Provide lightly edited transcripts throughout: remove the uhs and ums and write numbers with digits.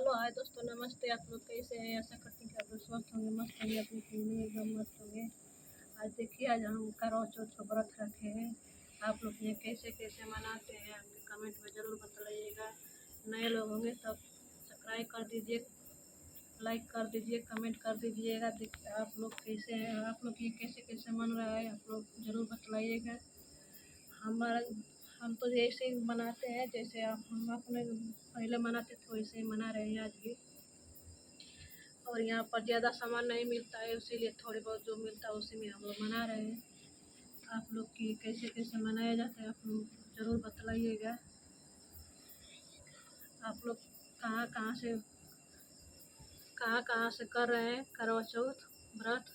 Hello hi दोस्तों, नमस्ते। आप लोग कैसे हैं? आशा करती हूँ कि आप लोग स्वस्थ होंगे, मस्त होंगे, अपनी फैमिली एकदम मस्त होंगे। आज देखिए, आज हम करवा चौथ का व्रत रखे हैं। आप लोग ये कैसे कैसे मनाते हैं आपके कमेंट में ज़रूर बताइएगा। नए लोग होंगे तब सब्सक्राइब कर दीजिए, लाइक कर दीजिए, कमेंट कर दीजिएगा। देखिए आप लोग कैसे हैं, आप लोग ये कैसे कैसे मन रहा है, आप लोग ज़रूर बताइएगा। हमारा हम तो ऐसे ही मनाते हैं जैसे हम अपने पहले मनाते थे वैसे ही मना रहे हैं आज भी। और यहाँ पर ज़्यादा सामान नहीं मिलता है, इसीलिए थोड़ी बहुत जो मिलता है उसी में हम लोग मना रहे हैं। आप लोग की कैसे कैसे मनाया जाता है आप लोग ज़रूर बताइएगा। आप लोग कहाँ से कर रहे हैं करवा चौथ व्रत,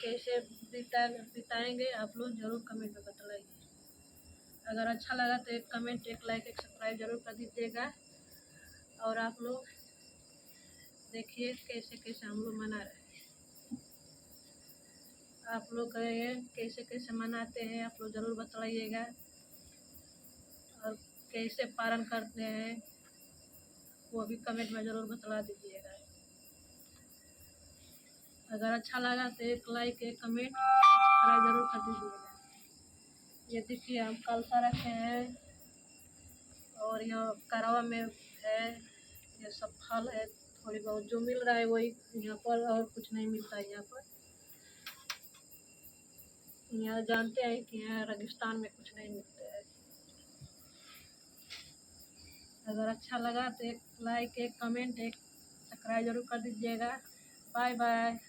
कैसे बिताएंगे आप लोग ज़रूर कमेंट में बताइए। अगर अच्छा लगा तो एक कमेंट, एक लाइक, एक सब्सक्राइब ज़रूर कर दीजिएगा। और आप लोग देखिए कैसे कैसे हम लोग मना रहे हैं। आप लोग कैसे कैसे मनाते हैं आप लोग ज़रूर बताइएगा। और कैसे पालन करते हैं वो भी कमेंट में ज़रूर बता दीजिएगा। अगर अच्छा लगा तो एक लाइक, एक कमेंट, सब्सक्राइब ज़रूर कर दीजिएगा। ये देखिए हम कलसा रखे हैं और यहाँ करवा में है, ये सब फल है। थोड़ी बहुत जो मिल रहा है वही यहाँ पर, और कुछ नहीं मिलता है यहाँ पर। यहाँ जानते हैं कि यहाँ रेगिस्तान में कुछ नहीं मिलता है। अगर अच्छा लगा तो एक लाइक, एक कमेंट, एक सब्सक्राइब जरूर कर दीजिएगा। Bye bye.